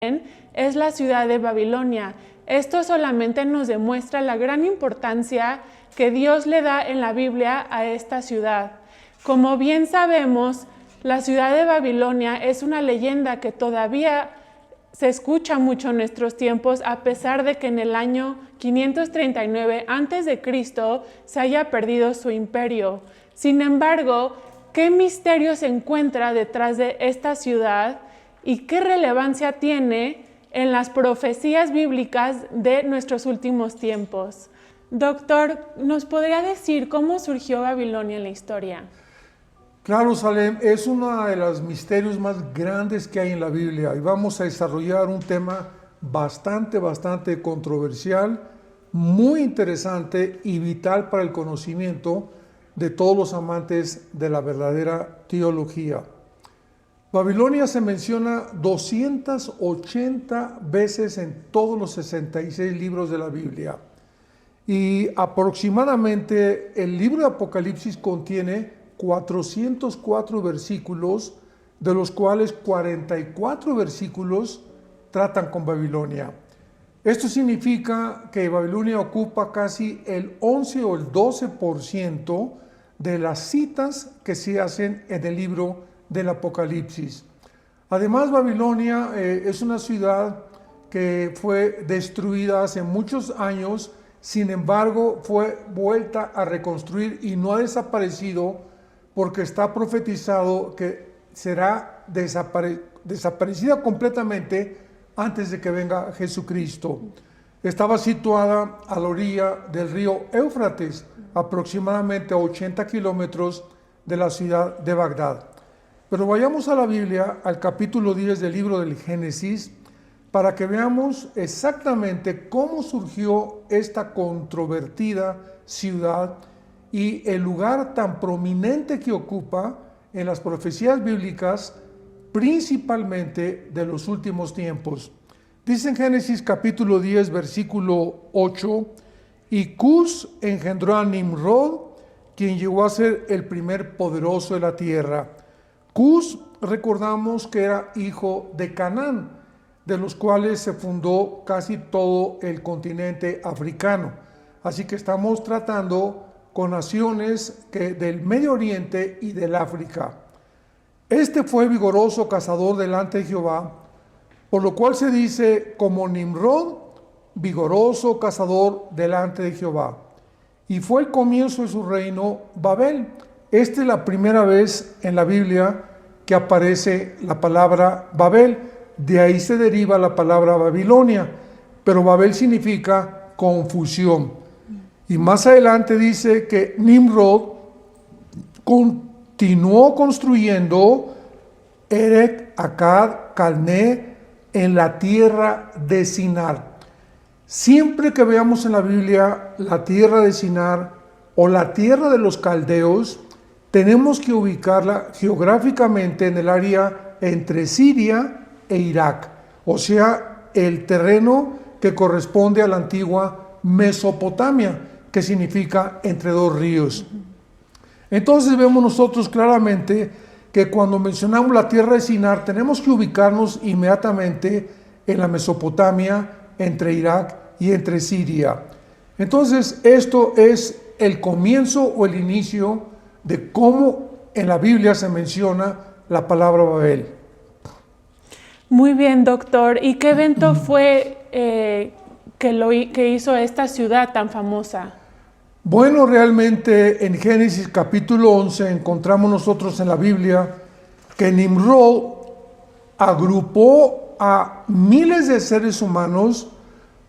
es la ciudad de Babilonia. Esto solamente nos demuestra la gran importancia que Dios le da en la Biblia a esta ciudad. Como bien sabemos, la ciudad de Babilonia es una leyenda que todavía se escucha mucho en nuestros tiempos, a pesar de que en el año 539 a.C. se haya perdido su imperio. Sin embargo, ¿qué misterio se encuentra detrás de esta ciudad y qué relevancia tiene en las profecías bíblicas de nuestros últimos tiempos? Doctor, ¿nos podría decir cómo surgió Babilonia en la historia? Claro, Salem, es uno de los misterios más grandes que hay en la Biblia y vamos a desarrollar un tema bastante controversial, muy interesante y vital para el conocimiento de todos los amantes de la verdadera teología. Babilonia se menciona 280 veces en todos los 66 libros de la Biblia y aproximadamente el libro de Apocalipsis contiene 404 versículos, de los cuales 44 versículos tratan con Babilonia. Esto significa que Babilonia ocupa casi el 11 o el 12% de las citas que se hacen en el libro del Apocalipsis. Además, Babilonia es una ciudad que fue destruida hace muchos años, sin embargo fue vuelta a reconstruir y no ha desaparecido, porque está profetizado que será desaparecida completamente antes de que venga Jesucristo. Estaba situada a la orilla del río Éufrates, aproximadamente a 80 kilómetros de la ciudad de Bagdad. Pero vayamos a la Biblia, al capítulo 10 del libro del Génesis, para que veamos exactamente cómo surgió esta controvertida ciudad y el lugar tan prominente que ocupa en las profecías bíblicas, principalmente de los últimos tiempos. Dice en Génesis capítulo 10, versículo 8, y Cus engendró a Nimrod, quien llegó a ser el primer poderoso de la tierra. Cus, recordamos que era hijo de Canaán, de los cuales se fundó casi todo el continente africano. Así que estamos tratando con naciones del Medio Oriente y del África. Este fue vigoroso cazador delante de Jehová, por lo cual se dice como Nimrod, vigoroso cazador delante de Jehová. Y fue el comienzo de su reino Babel. Esta es la primera vez en la Biblia que aparece la palabra Babel. De ahí se deriva la palabra Babilonia, pero Babel significa confusión. Y más adelante dice que Nimrod continuó construyendo Erech, Akkad, Calné en la tierra de Sinar. Siempre que veamos en la Biblia la tierra de Sinar o la tierra de los caldeos, tenemos que ubicarla geográficamente en el área entre Siria e Irak, o sea, el terreno que corresponde a la antigua Mesopotamia, que significa entre dos ríos. Entonces vemos nosotros claramente que cuando mencionamos la tierra de Sinar, tenemos que ubicarnos inmediatamente en la Mesopotamia, entre Irak y entre Siria. Entonces esto es el comienzo o el inicio de cómo en la Biblia se menciona la palabra Babel. Muy bien, doctor. ¿Y qué evento fue que hizo esta ciudad tan famosa? Bueno, realmente en Génesis capítulo 11 encontramos nosotros en la Biblia que Nimrod agrupó a miles de seres humanos,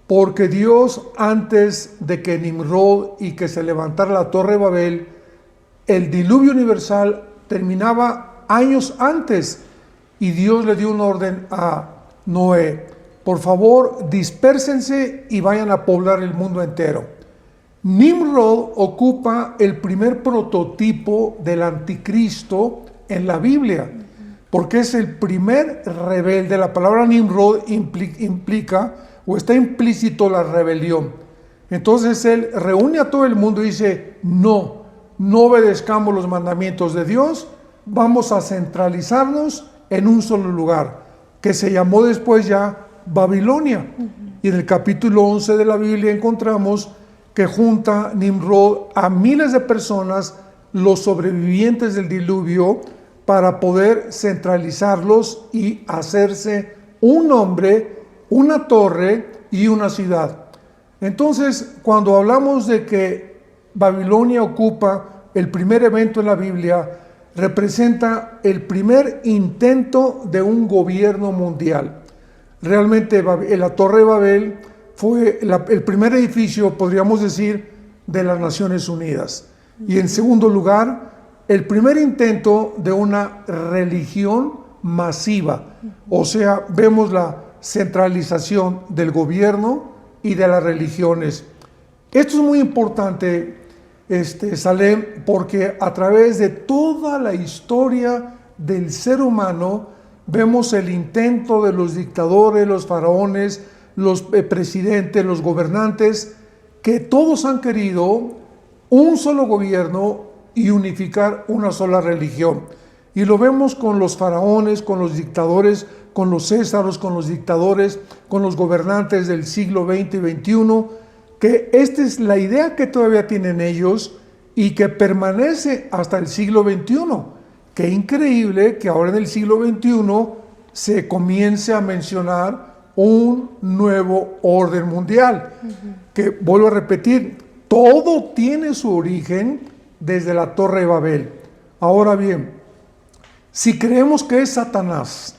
porque Dios, antes de que Nimrod y que se levantara la Torre de Babel, el diluvio universal terminaba años antes, y Dios le dio una orden a Noé: por favor, dispérsense y vayan a poblar el mundo entero. Nimrod ocupa el primer prototipo del anticristo en la Biblia, porque es el primer rebelde. La palabra Nimrod implica o está implícito la rebelión. Entonces él reúne a todo el mundo y dice: no obedezcamos los mandamientos de Dios, vamos a centralizarnos en un solo lugar. que se llamó después ya Babilonia. Y en el capítulo 11 de la Biblia encontramos que junta Nimrod a miles de personas, los sobrevivientes del diluvio, para poder centralizarlos y hacerse un hombre, una torre y una ciudad. Entonces, cuando hablamos de que Babilonia ocupa el primer evento en la Biblia, representa el primer intento de un gobierno mundial. Realmente la Torre de Babel fue el primer edificio, podríamos decir, de las Naciones Unidas. Y en segundo lugar, el primer intento de una religión masiva. O sea, vemos la centralización del gobierno y de las religiones. Esto es muy importante, Salem, porque a través de toda la historia del ser humano vemos el intento de los dictadores, los faraones, los presidentes, los gobernantes, que todos han querido un solo gobierno y unificar una sola religión. Y lo vemos con los faraones, con los dictadores, con los césaros, con los dictadores, con los gobernantes del siglo XX y XXI, que esta es la idea que todavía tienen ellos y que permanece hasta el siglo XXI. Qué increíble que ahora en el siglo XXI se comience a mencionar un nuevo orden mundial. Que, vuelvo a repetir, todo tiene su origen desde la Torre de Babel. Ahora bien, si creemos que es Satanás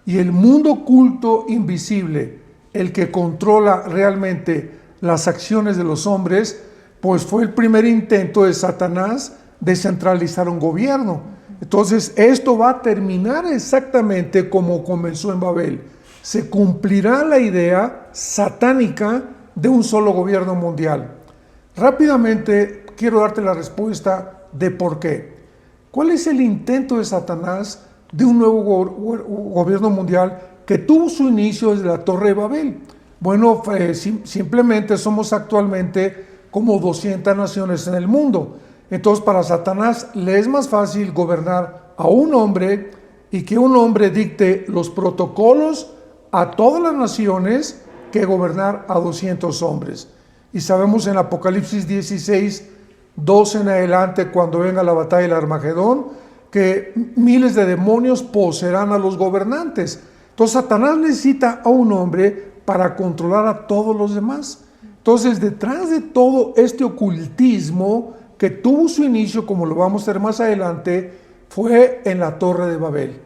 y el mundo oculto invisible el que controla realmente las acciones de los hombres, pues fue el primer intento de Satanás de centralizar un gobierno. Entonces esto va a terminar exactamente como comenzó en Babel. Se cumplirá la idea satánica de un solo gobierno mundial. Rápidamente quiero darte la respuesta de por qué. ¿Cuál es el intento de Satanás de un nuevo gobierno mundial que tuvo su inicio desde la Torre de Babel? Bueno, simplemente somos actualmente como 200 naciones en el mundo. Entonces para Satanás le es más fácil gobernar a un hombre y que un hombre dicte los protocolos a todas las naciones que gobernar a 200 hombres. Y sabemos en Apocalipsis 16, 12 en adelante, cuando venga la batalla del Armagedón, que miles de demonios poseerán a los gobernantes. Entonces Satanás necesita a un hombre para controlar a todos los demás. Entonces, detrás de todo este ocultismo que tuvo su inicio, como lo vamos a ver más adelante, fue en la Torre de Babel.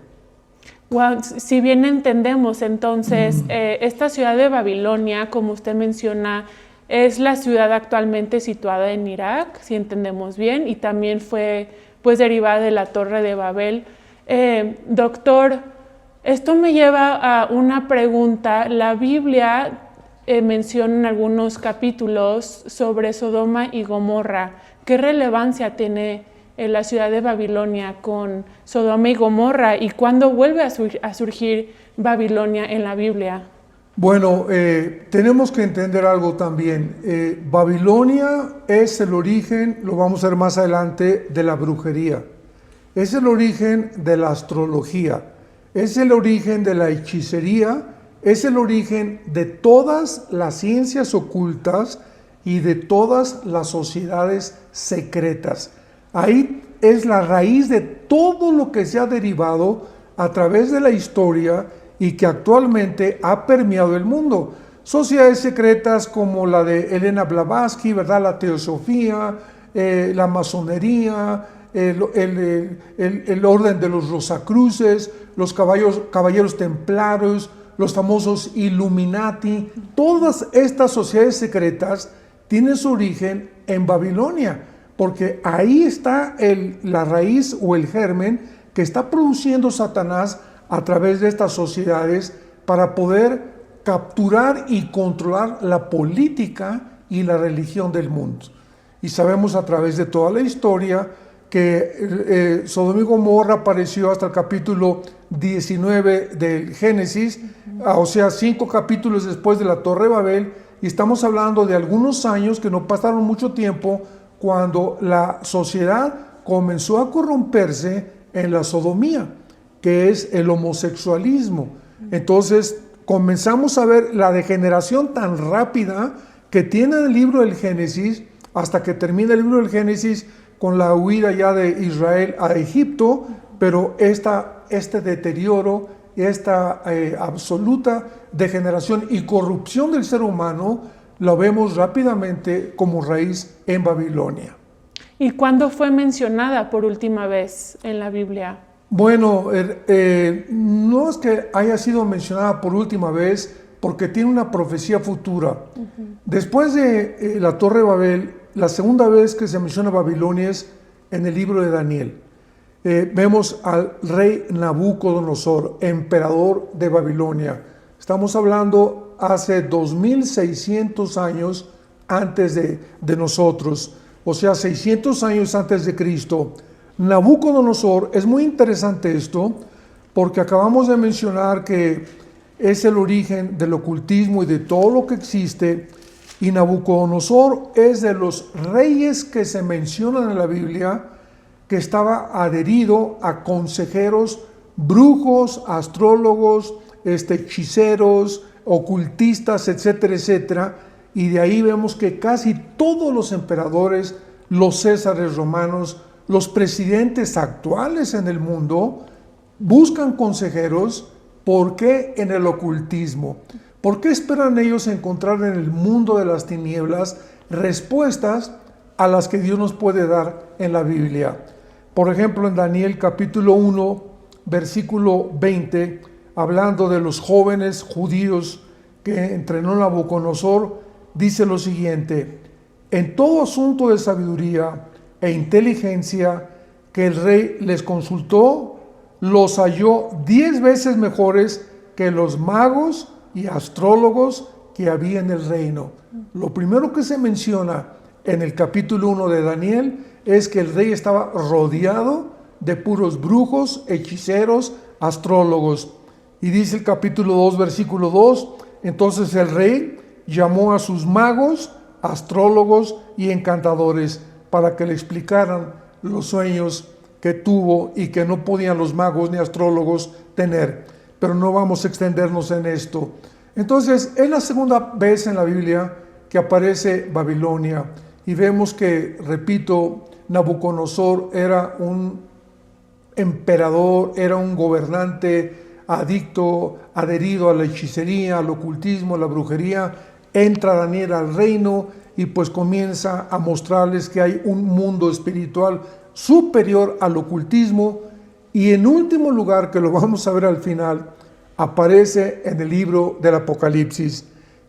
Wow, si bien entendemos entonces, esta ciudad de Babilonia, como usted menciona, es la ciudad actualmente situada en Irak, si entendemos bien, y también fue pues derivada de la Torre de Babel. Doctor, esto me lleva a una pregunta. La Biblia menciona en algunos capítulos sobre Sodoma y Gomorra. ¿Qué relevancia tiene la ciudad de Babilonia con Sodoma y Gomorra? ¿Y cuándo vuelve a surgir Babilonia en la Biblia? Bueno, tenemos que entender algo también. Babilonia es el origen, lo vamos a ver más adelante, de la brujería. Es el origen de la astrología. Es el origen de la hechicería. Es el origen de todas las ciencias ocultas y de todas las sociedades secretas. Ahí es la raíz de todo lo que se ha derivado a través de la historia y que actualmente ha permeado el mundo. Sociedades secretas como la de Elena Blavatsky, ¿verdad? La teosofía, la masonería, el orden de los Rosacruces, los caballeros templarios, los famosos Illuminati. Todas estas sociedades secretas tienen su origen en Babilonia, porque ahí está la raíz o el germen que está produciendo Satanás a través de estas sociedades para poder capturar y controlar la política y la religión del mundo. Y sabemos a través de toda la historia que Sodoma y Gomorra apareció hasta el capítulo 19 del Génesis, o sea, 5 capítulos después de la Torre de Babel, y estamos hablando de algunos años que no pasaron mucho tiempo cuando la sociedad comenzó a corromperse en la sodomía, que es el homosexualismo. Entonces comenzamos a ver la degeneración tan rápida que tiene el libro del Génesis hasta que termina el libro del Génesis con la huida ya de Israel a Egipto, pero este deterioro, esta absoluta degeneración y corrupción del ser humano lo vemos rápidamente como raíz en Babilonia. ¿Y cuándo fue mencionada por última vez en la Biblia? Bueno, no es que haya sido mencionada por última vez porque tiene una profecía futura. Después de la Torre de Babel, la segunda vez que se menciona Babilonia es en el libro de Daniel. Vemos al rey Nabucodonosor, emperador de Babilonia. Estamos hablando hace 2600 años antes de nosotros, o sea, 600 años antes de Cristo. Nabucodonosor, es muy interesante esto, porque acabamos de mencionar que es el origen del ocultismo y de todo lo que existe, y Nabucodonosor es de los reyes que se mencionan en la Biblia, que estaba adherido a consejeros, brujos, astrólogos, hechiceros, ocultistas, etcétera, etcétera, y de ahí vemos que casi todos los emperadores, los césares romanos, los presidentes actuales en el mundo buscan consejeros. ¿Por qué en el ocultismo? ¿Por qué esperan ellos encontrar en el mundo de las tinieblas respuestas a las que Dios nos puede dar en la Biblia? Por ejemplo, en Daniel capítulo 1, versículo 20, hablando de los jóvenes judíos que entrenó Nabucodonosor, dice lo siguiente: en todo asunto de sabiduría e inteligencia que el rey les consultó, los halló 10 veces mejores que los magos y astrólogos que había en el reino. Lo primero que se menciona en el capítulo 1 de Daniel es que el rey estaba rodeado de puros brujos, hechiceros, astrólogos. Y dice el capítulo 2, versículo 2, entonces el rey llamó a sus magos, astrólogos y encantadores para que le explicaran los sueños que tuvo y que no podían los magos ni astrólogos tener. Pero no vamos a extendernos en esto. Entonces, es la segunda vez en la Biblia que aparece Babilonia. Y vemos que, repito, Nabucodonosor era un emperador, era un gobernante adherido a la hechicería, al ocultismo, a la brujería. Entra Daniel al reino y pues comienza a mostrarles que hay un mundo espiritual superior al ocultismo. Y en último lugar, que lo vamos a ver al final, aparece en el libro del Apocalipsis,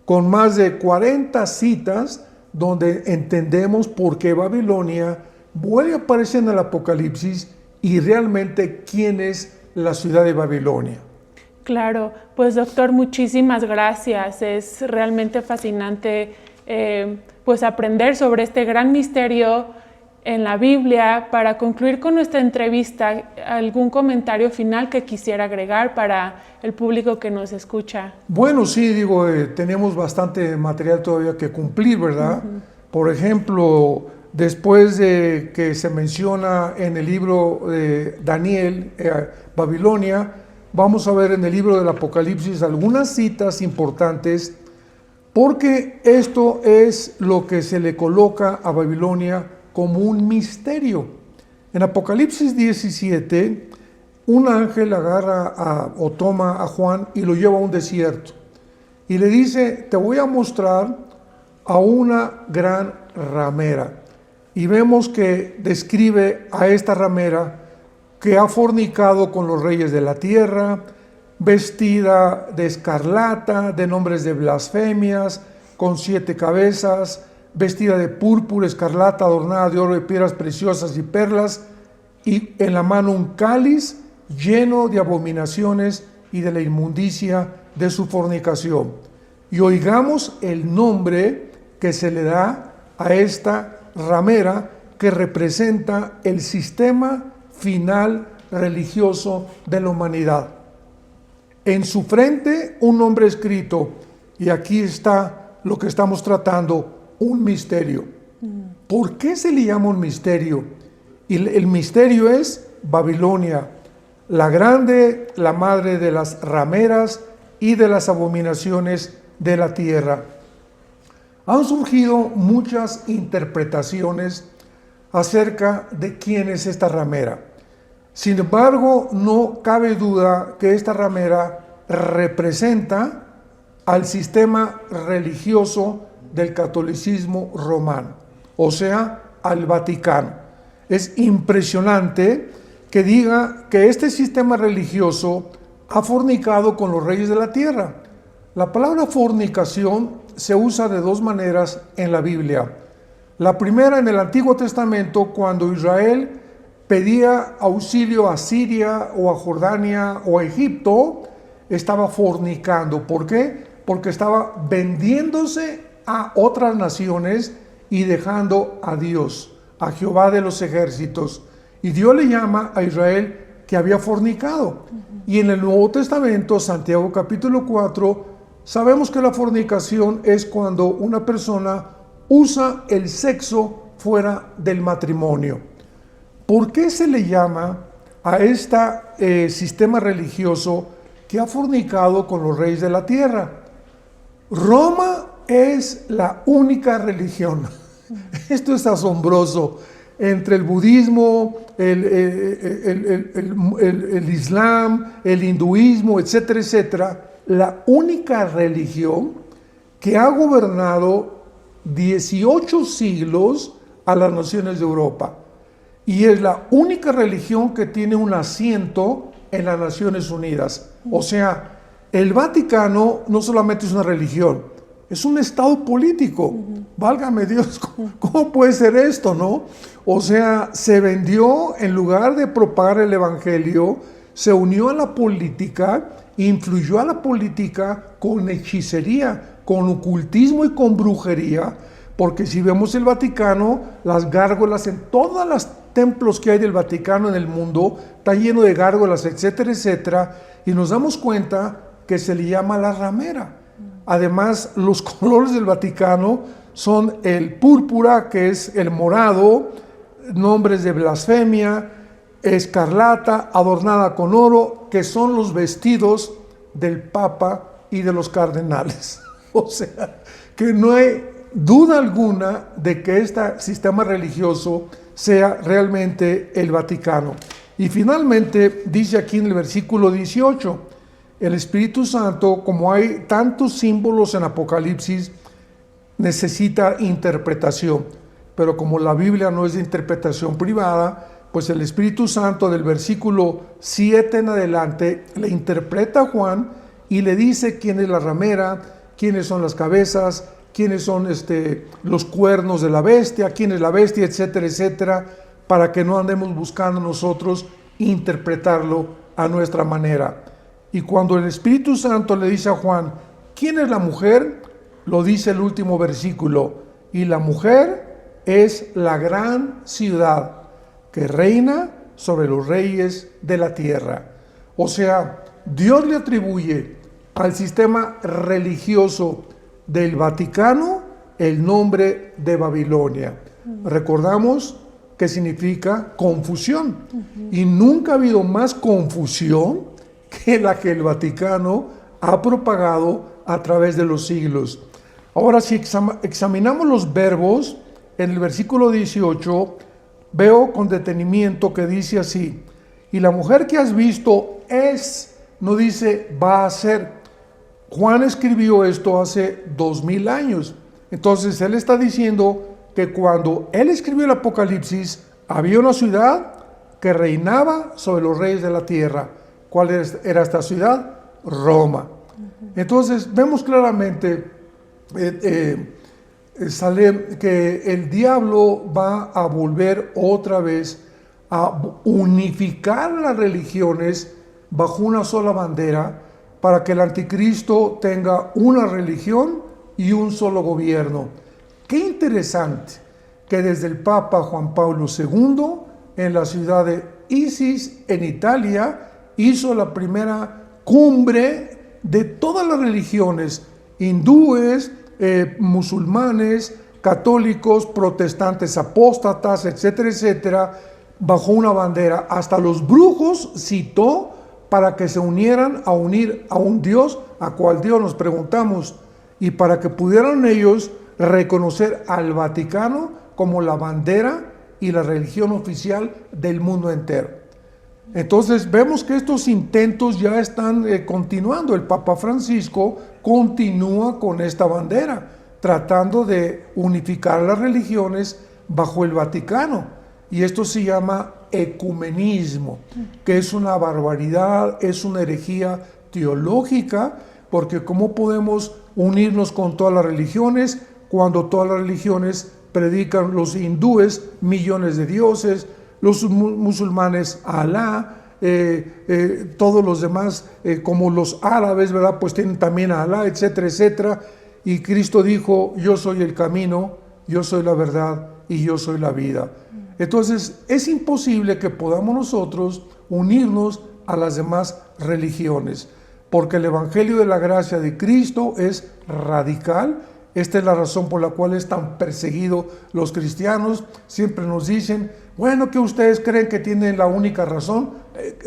con más de 40 citas donde entendemos por qué Babilonia vuelve a aparecer en el Apocalipsis y realmente quién es la ciudad de Babilonia. Claro, pues doctor, muchísimas gracias. Es realmente fascinante pues aprender sobre este gran misterio en la Biblia. Para concluir con nuestra entrevista, ¿algún comentario final que quisiera agregar para el público que nos escucha? Bueno, sí, tenemos bastante material todavía que cumplir, ¿verdad? Por ejemplo, después de que se menciona en el libro de Daniel, Babilonia, vamos a ver en el libro del Apocalipsis algunas citas importantes, porque esto es lo que se le coloca a Babilonia como un misterio. En Apocalipsis 17, un ángel agarra o toma a Juan y lo lleva a un desierto. Y le dice, te voy a mostrar a una gran ramera. Y vemos que describe a esta ramera que ha fornicado con los reyes de la tierra, vestida de escarlata, de nombres de blasfemias, con 7 cabezas, vestida de púrpura, escarlata, adornada de oro, de piedras preciosas y perlas, y en la mano un cáliz lleno de abominaciones y de la inmundicia de su fornicación. Y oigamos el nombre que se le da a esta ramera, que representa el sistema final religioso de la humanidad. En su frente un nombre escrito, y aquí está lo que estamos tratando, un misterio. ¿Por qué se le llama un misterio? Y el misterio es Babilonia, la grande, la madre de las rameras y de las abominaciones de la tierra. Han surgido muchas interpretaciones acerca de quién es esta ramera. Sin embargo, no cabe duda que esta ramera representa al sistema religioso del catolicismo romano, o sea, al Vaticano. Es impresionante que diga que este sistema religioso ha fornicado con los reyes de la tierra. La palabra fornicación se usa de dos maneras en la Biblia. La primera en el Antiguo Testamento, cuando Israel pedía auxilio a Siria o a Jordania o a Egipto, estaba fornicando. ¿Por qué? Porque estaba vendiéndose a otras naciones y dejando a Dios, a Jehová de los ejércitos. Y Dios le llama a Israel que había fornicado. Y en el Nuevo Testamento, Santiago capítulo 4, sabemos que la fornicación es cuando una persona usa el sexo fuera del matrimonio. ¿Por qué se le llama a este sistema religioso que ha fornicado con los reyes de la tierra? Roma es la única religión. Esto es asombroso. Entre el budismo, el islam, el hinduismo, etcétera, etcétera, la única religión que ha gobernado 18 siglos a las naciones de Europa. Y es la única religión que tiene un asiento en las Naciones Unidas. O sea, el Vaticano no solamente es una religión, es un estado político. Válgame Dios, ¿cómo puede ser esto, no? O sea, se vendió, en lugar de propagar el evangelio, se unió a la política, influyó a la política con hechicería, con ocultismo y con brujería, porque si vemos el Vaticano, las gárgolas en todos los templos que hay del Vaticano en el mundo, está lleno de gárgolas, etcétera, etcétera, y nos damos cuenta que se le llama la ramera. Además, los colores del Vaticano son el púrpura, que es el morado, nombres de blasfemia, escarlata, adornada con oro, que son los vestidos del Papa y de los cardenales. O sea, que no hay duda alguna de que este sistema religioso sea realmente el Vaticano. Y finalmente dice aquí en el versículo 18, el Espíritu Santo, como hay tantos símbolos en Apocalipsis, necesita interpretación. Pero como la Biblia no es de interpretación privada, pues el Espíritu Santo del versículo 7 en adelante le interpreta a Juan y le dice quién es la ramera, quiénes son las cabezas, quiénes son los cuernos de la bestia, quién es la bestia, etcétera, etcétera, para que no andemos buscando nosotros interpretarlo a nuestra manera. Y cuando el Espíritu Santo le dice a Juan, ¿quién es la mujer? Lo dice el último versículo, y la mujer es la gran ciudad que reina sobre los reyes de la tierra. O sea, Dios le atribuye al sistema religioso del Vaticano el nombre de Babilonia. Recordamos que significa confusión. Y nunca ha habido más confusión que la que el Vaticano ha propagado a través de los siglos. Ahora, si examinamos los verbos, en el versículo 18, veo con detenimiento que dice así, y la mujer que has visto es, no dice va a ser. Juan escribió esto hace 2000 años. Entonces él está diciendo que cuando él escribió el Apocalipsis, había una ciudad que reinaba sobre los reyes de la tierra. ¿Cuál era esta ciudad? Roma. Entonces vemos claramente sale que el diablo va a volver otra vez a unificar las religiones bajo una sola bandera para que el anticristo tenga una religión y un solo gobierno. Qué interesante que desde el Papa Juan Pablo II en la ciudad de Isis en Italia hizo la primera cumbre de todas las religiones, hindúes, musulmanes, católicos, protestantes, apóstatas, etcétera, etcétera, bajo una bandera. Hasta los brujos citó para que se unieran a unir a un Dios, a cual Dios nos preguntamos, y para que pudieran ellos reconocer al Vaticano como la bandera y la religión oficial del mundo entero. Entonces vemos que estos intentos ya están continuando. El Papa Francisco continúa con esta bandera, tratando de unificar las religiones bajo el Vaticano. Y esto se llama ecumenismo, que es una barbaridad, es una herejía teológica, porque ¿cómo podemos unirnos con todas las religiones cuando todas las religiones predican, los hindúes, millones de dioses, los musulmanes, Alá, todos los demás, como los árabes, ¿verdad? Pues tienen también a Alá, etcétera, etcétera. Y Cristo dijo, yo soy el camino, yo soy la verdad y yo soy la vida. Entonces, es imposible que podamos nosotros unirnos a las demás religiones, porque el Evangelio de la gracia de Cristo es radical. Esta es la razón por la cual están perseguidos los cristianos. Siempre nos dicen, bueno, que ustedes creen que tienen la única razón.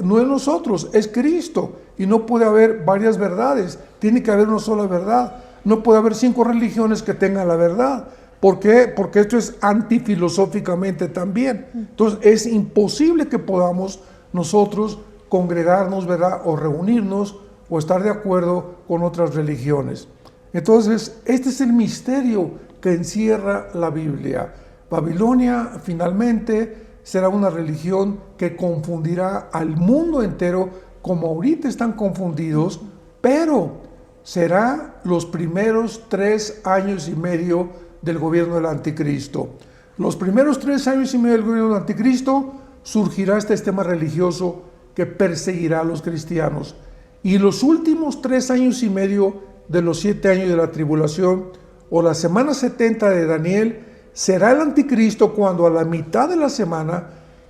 No es nosotros, es Cristo. Y no puede haber varias verdades, tiene que haber una sola verdad. No puede haber 5 religiones que tengan la verdad. ¿Por qué? Porque esto es antifilosóficamente también. Entonces es imposible que podamos nosotros congregarnos, ¿verdad? O reunirnos o estar de acuerdo con otras religiones. Entonces este es el misterio que encierra la Biblia. Babilonia finalmente será una religión que confundirá al mundo entero, como ahorita están confundidos, pero será los primeros 3 años y medio del gobierno del anticristo. Los primeros 3 años y medio del gobierno del anticristo surgirá este sistema religioso que perseguirá a los cristianos. Y los últimos 3 años y medio de los 7 años de la tribulación, o la semana 70 de Daniel, será el anticristo cuando a la mitad de la semana,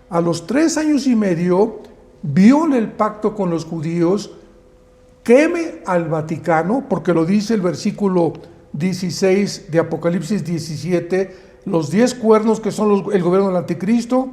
a los 3 años y medio, viole el pacto con los judíos, queme al Vaticano, porque lo dice el versículo 16 de Apocalipsis 17, los 10 cuernos que son el gobierno del anticristo,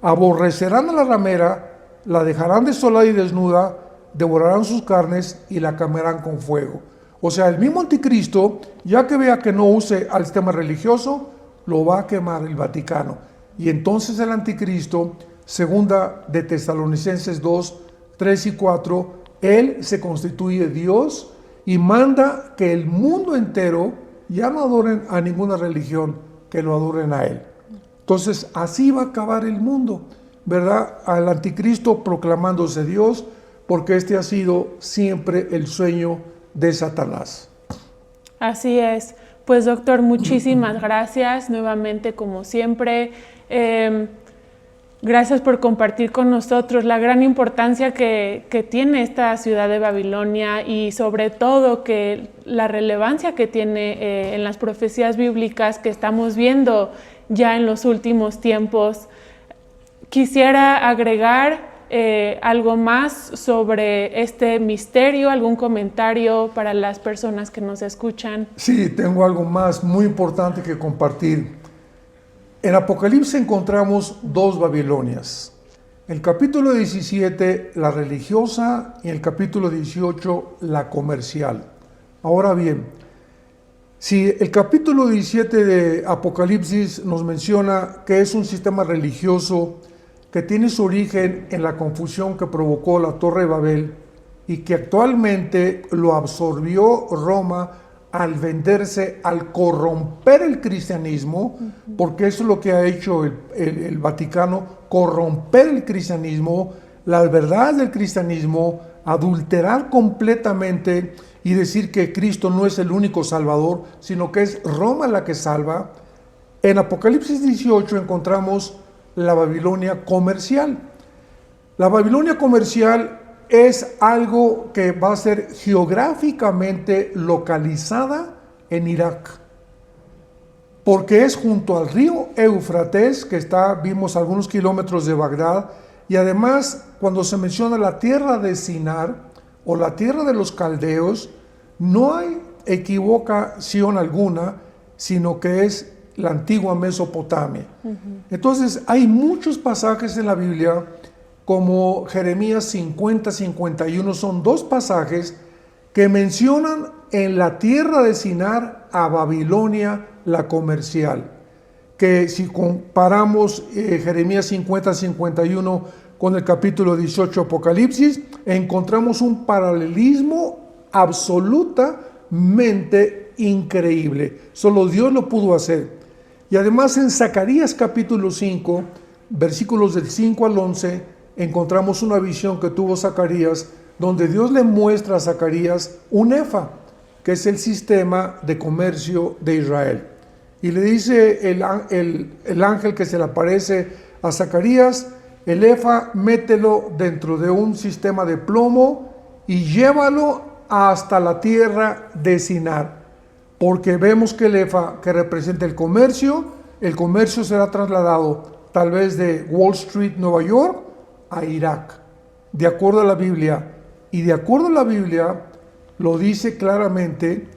aborrecerán a la ramera, la dejarán desolada y desnuda, devorarán sus carnes y la quemarán con fuego. O sea, el mismo anticristo, ya que vea que no use al sistema religioso, lo va a quemar el Vaticano. Y entonces el anticristo, segunda de Tesalonicenses 2, 3 y 4, él se constituye Dios y manda que el mundo entero ya no adoren a ninguna religión, que lo adoren a él. Entonces así va a acabar el mundo, ¿verdad? Al anticristo proclamándose Dios, porque este ha sido siempre el sueño de Satanás. Así es. Pues doctor, muchísimas gracias nuevamente como siempre. Gracias por compartir con nosotros la gran importancia que tiene esta ciudad de Babilonia y sobre todo que la relevancia que tiene en las profecías bíblicas que estamos viendo ya en los últimos tiempos. Quisiera agregar algo más sobre este misterio, algún comentario para las personas que nos escuchan. Sí, tengo algo más muy importante que compartir. En Apocalipsis encontramos 2 Babilonias. El capítulo 17, la religiosa, y el capítulo 18, la comercial. Ahora bien, si el capítulo 17 de Apocalipsis nos menciona que es un sistema religioso que tiene su origen en la confusión que provocó la Torre de Babel y que actualmente lo absorbió Roma al venderse, al corromper el cristianismo, porque eso es lo que ha hecho el Vaticano, corromper el cristianismo, las verdades del cristianismo, adulterar completamente y decir que Cristo no es el único salvador, sino que es Roma la que salva. En Apocalipsis 18 encontramos la Babilonia comercial. La Babilonia comercial es algo que va a ser geográficamente localizada en Irak, porque es junto al río Éufrates, que está, vimos algunos kilómetros de Bagdad, y además cuando se menciona la tierra de Sinar o la tierra de los caldeos, no hay equivocación alguna, sino que es la antigua Mesopotamia. Entonces, hay muchos pasajes en la Biblia, como Jeremías 50-51, son dos pasajes que mencionan en la tierra de Sinar a Babilonia, la comercial. Que si comparamos Jeremías 50-51 con el capítulo 18 Apocalipsis, encontramos un paralelismo absolutamente increíble. Solo Dios lo pudo hacer. Y además en Zacarías capítulo 5, versículos del 5 al 11, encontramos una visión que tuvo Zacarías, donde Dios le muestra a Zacarías un efa, que es el sistema de comercio de Israel. Y le dice el ángel que se le aparece a Zacarías, el efa mételo dentro de un sistema de plomo y llévalo hasta la tierra de Sinar, porque vemos que el efa, que representa el comercio será trasladado tal vez de Wall Street, Nueva York, a Irak, de acuerdo a la Biblia. Y de acuerdo a la Biblia, lo dice claramente,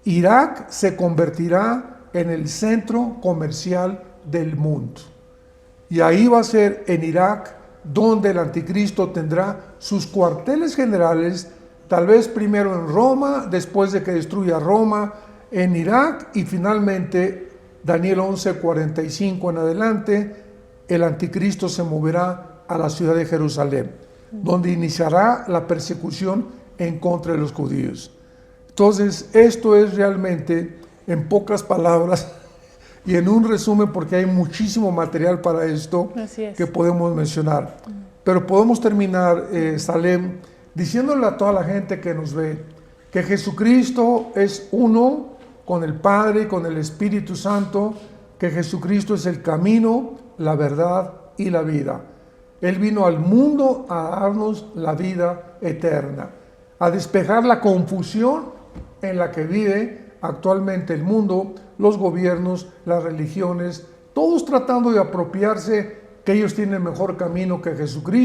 Irak se convertirá en el centro comercial del mundo. Y ahí va a ser en Irak donde el anticristo tendrá sus cuarteles generales, tal vez primero en Roma, después de que destruya Roma, en Irak, y finalmente Daniel 11:45 en adelante, el anticristo se moverá a la ciudad de Jerusalén, donde iniciará la persecución en contra de los judíos. Entonces, esto es realmente, en pocas palabras y en un resumen, porque hay muchísimo material para esto que podemos mencionar. Pero podemos terminar, Salem, diciéndole a toda la gente que nos ve que Jesucristo es uno con el Padre y con el Espíritu Santo, que Jesucristo es el camino, la verdad y la vida. Él vino al mundo a darnos la vida eterna, a despejar la confusión en la que vive actualmente el mundo, los gobiernos, las religiones, todos tratando de apropiarse que ellos tienen mejor camino que Jesucristo.